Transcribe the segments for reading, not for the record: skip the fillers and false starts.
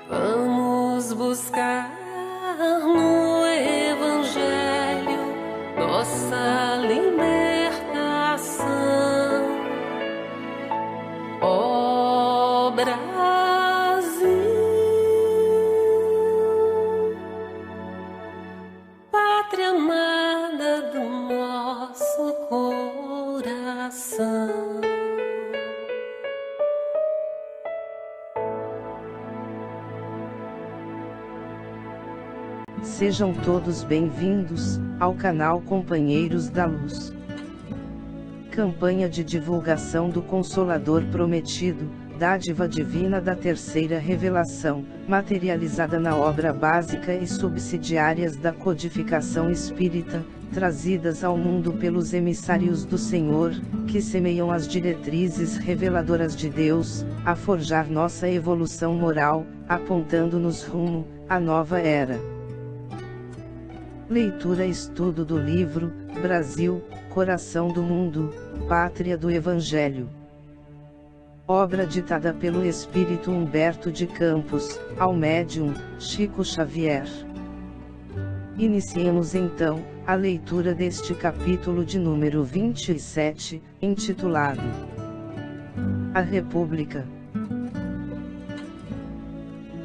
Vamos buscar no Evangelho nossa libertação. Ó Brasil, pátria amada do nosso coração. Sejam todos bem-vindos ao canal Companheiros da Luz. Campanha de divulgação do Consolador Prometido, dádiva divina da terceira revelação, materializada na obra básica e subsidiárias da codificação espírita, trazidas ao mundo pelos emissários do Senhor, que semeiam as diretrizes reveladoras de Deus, a forjar nossa evolução moral, apontando-nos rumo à nova era. Leitura e estudo do livro, Brasil, Coração do Mundo, Pátria do Evangelho. Obra ditada pelo Espírito Humberto de Campos, ao médium, Chico Xavier. Iniciemos então, a leitura deste capítulo de número 27, intitulado A República.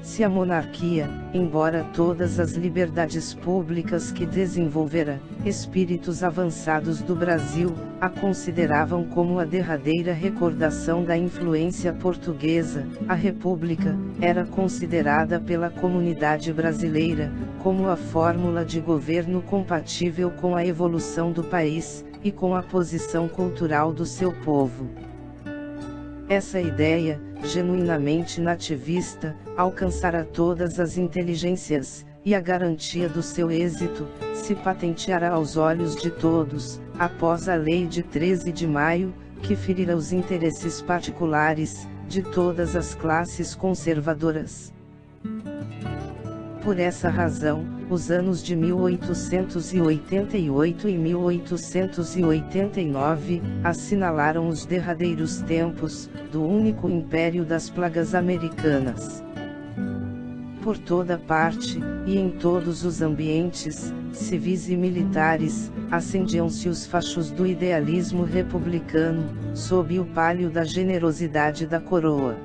Se a monarquia, embora todas as liberdades públicas que desenvolvera, espíritos avançados do Brasil, a consideravam como a derradeira recordação da influência portuguesa, a República, era considerada pela comunidade brasileira, como a fórmula de governo compatível com a evolução do país, e com a posição cultural do seu povo. Essa ideia, genuinamente nativista, alcançara todas as inteligências, e a garantia do seu êxito, se patenteara aos olhos de todos, após a Lei de 13 de maio, que ferira os interesses particulares, de todas as classes conservadoras. Por essa razão, os anos de 1888 e 1889, assinalaram os derradeiros tempos, do único império das plagas americanas. Por toda parte, e em todos os ambientes, civis e militares, acendiam-se os fachos do idealismo republicano, sob o pálio da generosidade da coroa.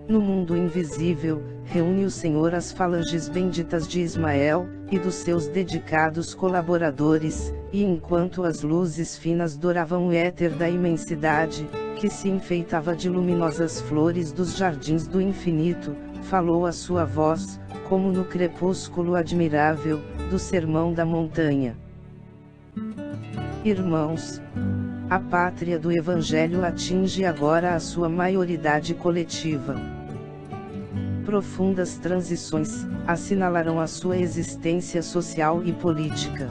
No mundo invisível, reúne o Senhor as falanges benditas de Ismael, e dos seus dedicados colaboradores, e enquanto as luzes finas douravam o éter da imensidade, que se enfeitava de luminosas flores dos jardins do infinito, falou a sua voz, como no crepúsculo admirável, do sermão da montanha. Irmãos, a pátria do Evangelho atinge agora a sua maioridade coletiva. Profundas transições assinalaram a sua existência social e política.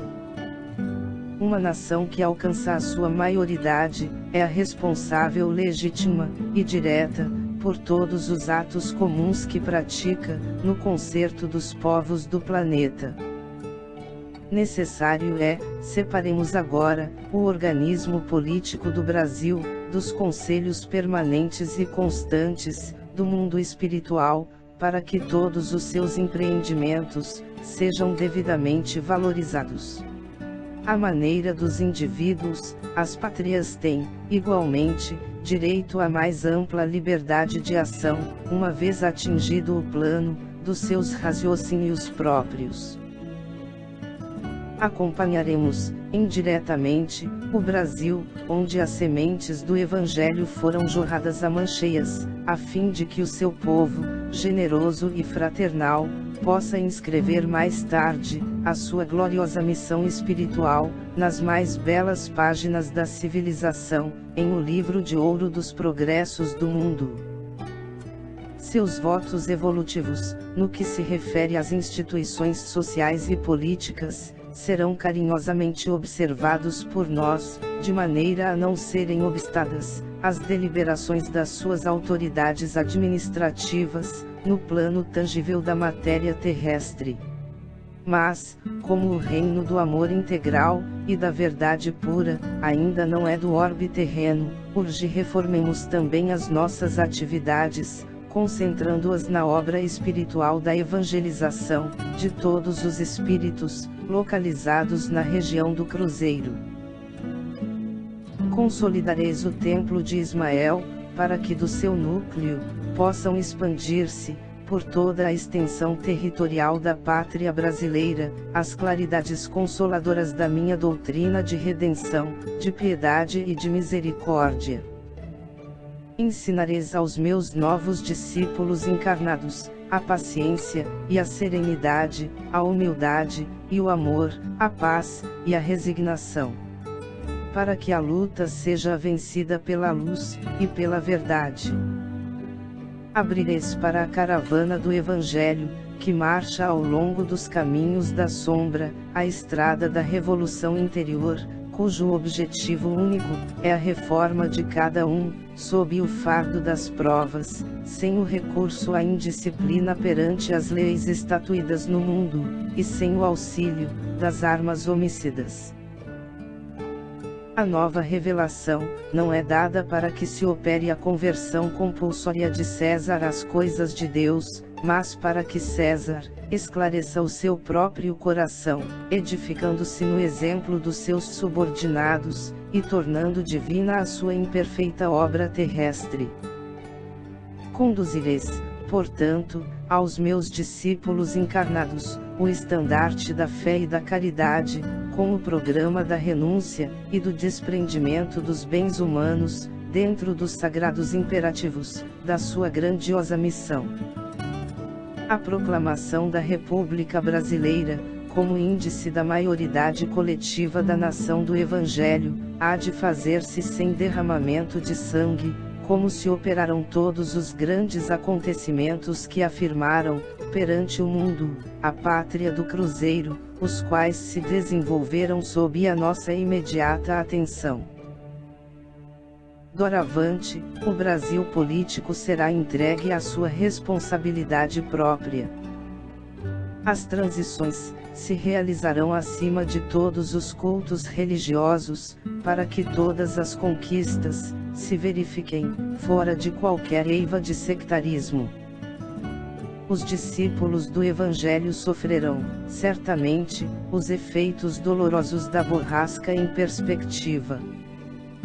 Uma nação que alcança a sua maioridade, é a responsável legítima, e direta, por todos os atos comuns que pratica, no concerto dos povos do planeta. Necessário é, separemos agora, o organismo político do Brasil, dos conselhos permanentes e constantes, do mundo espiritual, para que todos os seus empreendimentos, sejam devidamente valorizados. À maneira dos indivíduos, as pátrias têm, igualmente, direito à mais ampla liberdade de ação, uma vez atingido o plano, dos seus raciocínios próprios. Acompanharemos, indiretamente, o Brasil, onde as sementes do Evangelho foram jorradas a mancheias, a fim de que o seu povo, generoso e fraternal, possa inscrever mais tarde, a sua gloriosa missão espiritual, nas mais belas páginas da civilização, em o livro de ouro dos progressos do mundo. Seus votos evolutivos, no que se refere às instituições sociais e políticas, serão carinhosamente observados por nós, de maneira a não serem obstadas, as deliberações das suas autoridades administrativas, no plano tangível da matéria terrestre. Mas, como o reino do amor integral, e da verdade pura, ainda não é do orbe terreno, urge reformemos também as nossas atividades, concentrando-as na obra espiritual da evangelização, de todos os espíritos, localizados na região do Cruzeiro. Consolidareis o Templo de Ismael, para que do seu núcleo, possam expandir-se, por toda a extensão territorial da pátria brasileira, as claridades consoladoras da minha doutrina de redenção, de piedade e de misericórdia. Ensinareis aos meus novos discípulos encarnados, a paciência, e a serenidade, a humildade, e o amor, a paz, e a resignação. Para que a luta seja vencida pela luz, e pela verdade. Abrireis para a caravana do Evangelho, que marcha ao longo dos caminhos da sombra, a estrada da revolução interior, cujo objetivo único é a reforma de cada um, sob o fardo das provas, sem o recurso à indisciplina perante as leis estatuídas no mundo, e sem o auxílio das armas homicidas. A nova revelação não é dada para que se opere a conversão compulsória de César às coisas de Deus, mas para que César esclareça o seu próprio coração, edificando-se no exemplo dos seus subordinados, e tornando divina a sua imperfeita obra terrestre. Conduzireis, portanto, aos meus discípulos encarnados, o estandarte da fé e da caridade, com o programa da renúncia, e do desprendimento dos bens humanos, dentro dos sagrados imperativos, da sua grandiosa missão. A proclamação da República Brasileira, como índice da maioridade coletiva da nação do Evangelho, há de fazer-se sem derramamento de sangue, como se operaram todos os grandes acontecimentos que afirmaram, perante o mundo, a pátria do Cruzeiro, os quais se desenvolveram sob a nossa imediata atenção. Doravante, o Brasil político será entregue à sua responsabilidade própria. As transições se realizarão acima de todos os cultos religiosos, para que todas as conquistas se verifiquem fora de qualquer eiva de sectarismo. Os discípulos do Evangelho sofrerão, certamente, os efeitos dolorosos da borrasca em perspectiva.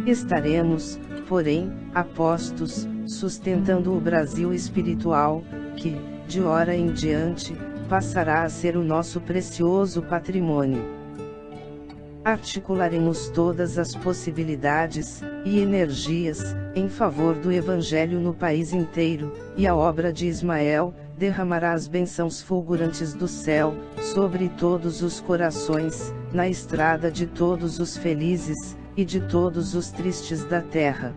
Estaremos, porém, apostos, sustentando o Brasil espiritual, que, de hora em diante, passará a ser o nosso precioso patrimônio. Articularemos todas as possibilidades e energias em favor do Evangelho no país inteiro, e a obra de Ismael derramará as bênçãos fulgurantes do céu sobre todos os corações, na estrada de todos os felizes e de todos os tristes da terra.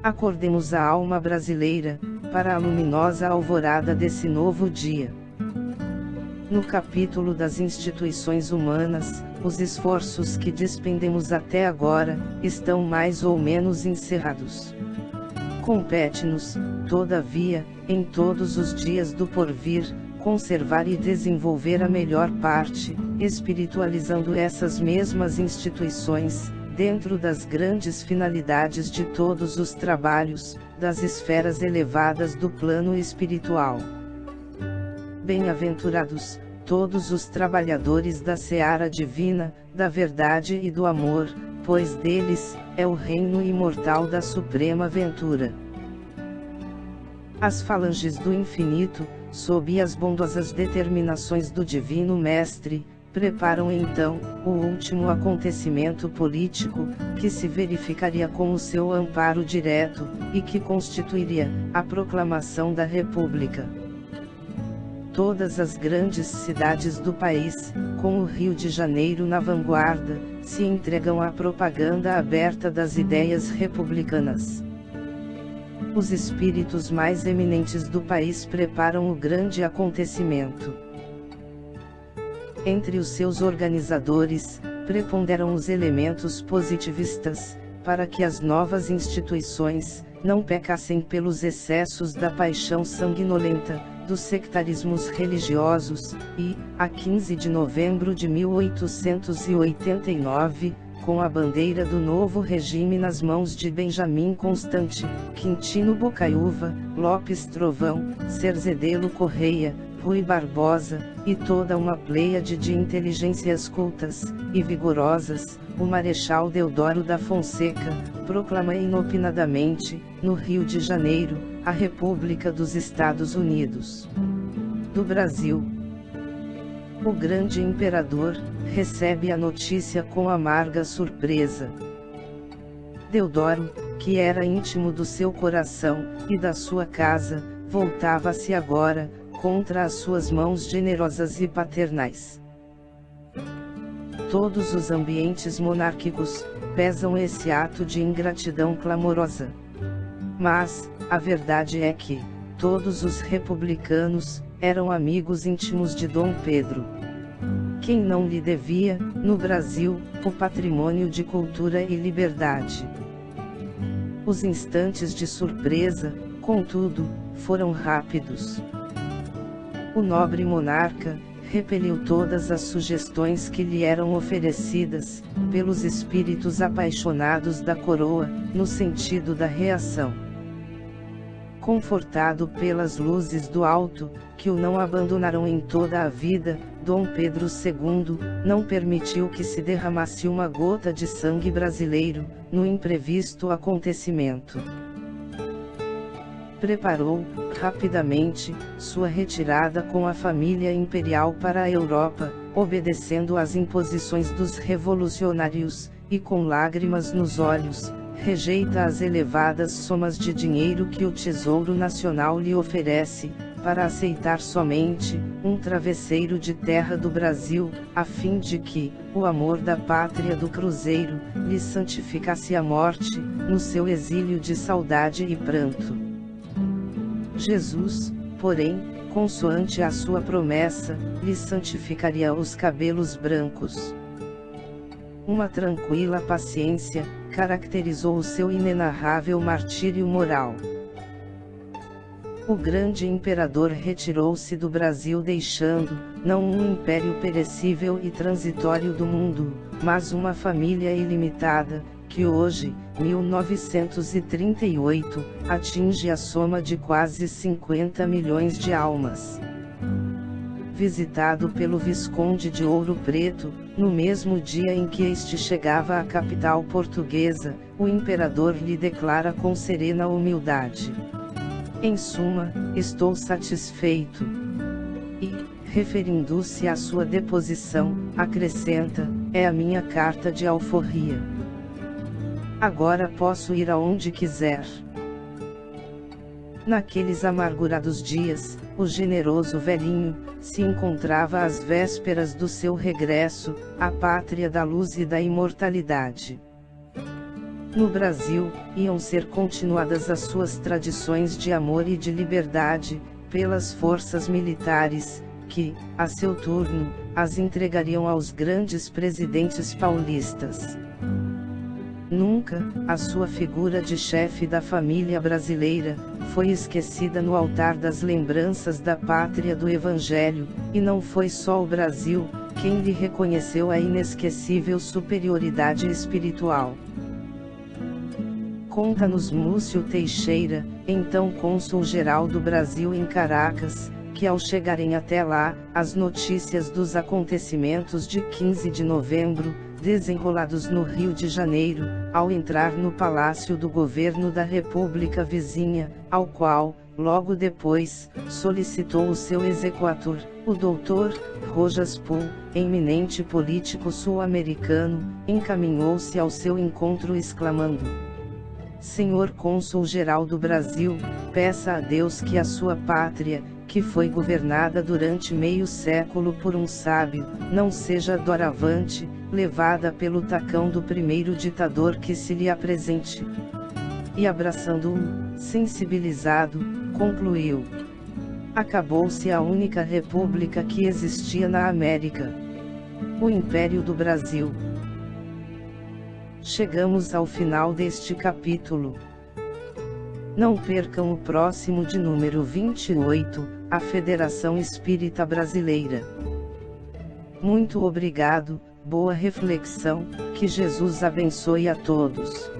Acordemos a alma brasileira para a luminosa alvorada desse novo dia. No capítulo das instituições humanas, os esforços que despendemos até agora estão mais ou menos encerrados. Compete-nos, todavia, em todos os dias do porvir, conservar e desenvolver a melhor parte, espiritualizando essas mesmas instituições, dentro das grandes finalidades de todos os trabalhos, das esferas elevadas do plano espiritual. Bem-aventurados, todos os trabalhadores da seara divina, da verdade e do amor, pois deles é o reino imortal da suprema ventura. As falanges do infinito, sob as bondosas determinações do Divino Mestre, preparam então o último acontecimento político, que se verificaria com o seu amparo direto, e que constituiria a proclamação da República. Todas as grandes cidades do país, com o Rio de Janeiro na vanguarda, se entregam à propaganda aberta das ideias republicanas. Os espíritos mais eminentes do país preparam o grande acontecimento. Entre os seus organizadores, preponderam os elementos positivistas, para que as novas instituições não pecassem pelos excessos da paixão sanguinolenta, dos sectarismos religiosos, e, a 15 de novembro de 1889, com a bandeira do novo regime nas mãos de Benjamin Constant, Quintino Bocaiúva, Lopes Trovão, Cerzedelo Correia, Rui Barbosa, e toda uma pleiade de inteligências cultas e vigorosas, o Marechal Deodoro da Fonseca proclama inopinadamente, no Rio de Janeiro, a República dos Estados Unidos do Brasil. O grande imperador recebe a notícia com amarga surpresa. Deodoro, que era íntimo do seu coração e da sua casa, voltava-se agora contra as suas mãos generosas e paternais. Todos os ambientes monárquicos pesam esse ato de ingratidão clamorosa. Mas a verdade é que todos os republicanos eram amigos íntimos de Dom Pedro. Quem não lhe devia, no Brasil, o patrimônio de cultura e liberdade? Os instantes de surpresa, contudo, foram rápidos. O nobre monarca repeliu todas as sugestões que lhe eram oferecidas pelos espíritos apaixonados da coroa, no sentido da reação. Confortado pelas luzes do alto, que o não abandonaram em toda a vida, Dom Pedro II não permitiu que se derramasse uma gota de sangue brasileiro, no imprevisto acontecimento. Preparou, rapidamente, sua retirada com a família imperial para a Europa, obedecendo às imposições dos revolucionários, e com lágrimas nos olhos, rejeita as elevadas somas de dinheiro que o Tesouro Nacional lhe oferece, para aceitar somente um travesseiro de terra do Brasil, a fim de que o amor da pátria do Cruzeiro lhe santificasse a morte, no seu exílio de saudade e pranto. Jesus, porém, consoante a sua promessa, lhe santificaria os cabelos brancos. Uma tranquila paciência caracterizou o seu inenarrável martírio moral. O grande imperador retirou-se do Brasil deixando, não um império perecível e transitório do mundo, mas uma família ilimitada, que hoje, 1938, atinge a soma de quase 50 milhões de almas. Visitado pelo Visconde de Ouro Preto, no mesmo dia em que este chegava à capital portuguesa, o imperador lhe declara com serena humildade: "Em suma, estou satisfeito." E, referindo-se à sua deposição, acrescenta: "É a minha carta de alforria. Agora posso ir aonde quiser." Naqueles amargurados dias, o generoso velhinho se encontrava às vésperas do seu regresso à pátria da luz e da imortalidade. No Brasil, iam ser continuadas as suas tradições de amor e de liberdade, pelas forças militares, que, a seu turno, as entregariam aos grandes presidentes paulistas. Nunca, a sua figura de chefe da família brasileira, foi esquecida no altar das lembranças da pátria do Evangelho, e não foi só o Brasil quem lhe reconheceu a inesquecível superioridade espiritual. Conta-nos Múcio Teixeira, então cônsul-geral do Brasil em Caracas, que ao chegarem até lá, as notícias dos acontecimentos de 15 de novembro, desenrolados no Rio de Janeiro, ao entrar no Palácio do Governo da República Vizinha, ao qual, logo depois, solicitou o seu exequatur, o Dr. Rojas Poole, eminente político sul-americano, encaminhou-se ao seu encontro exclamando: "Senhor Cônsul-Geral do Brasil, peça a Deus que a sua pátria, que foi governada durante meio século por um sábio, não seja doravante levada pelo tacão do primeiro ditador que se lhe apresente." E abraçando-o, sensibilizado, concluiu: "Acabou-se a única república que existia na América, o Império do Brasil." Chegamos ao final deste capítulo. Não percam o próximo de número 28, a Federação Espírita Brasileira. Muito obrigado, Boa reflexão, que Jesus abençoe a todos.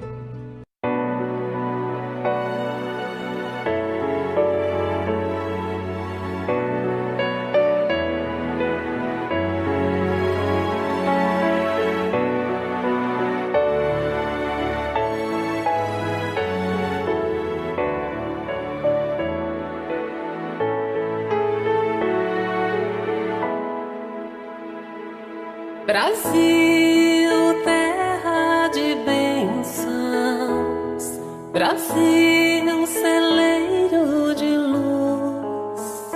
Brasil, terra de bênçãos, Brasil, celeiro de luz,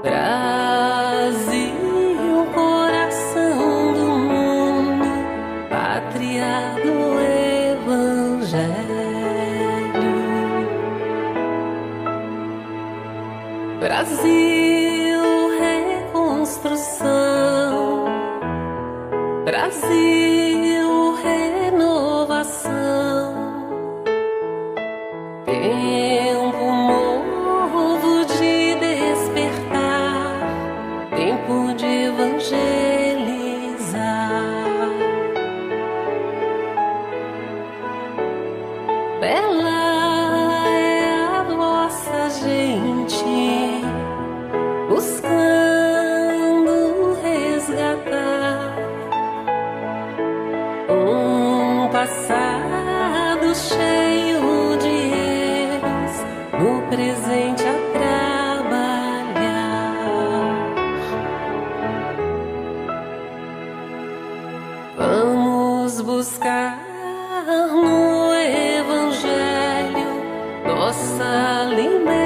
Brasil, coração do mundo, pátria do Evangelho, Brasil, reconstrução, Brasil, renovação, tempo novo de despertar, tempo de evangelizar. Bela é a vossa gente, buscando resgatar um passado cheio de erros, no presente a trabalhar. Vamos buscar no Evangelho nossa liberdade.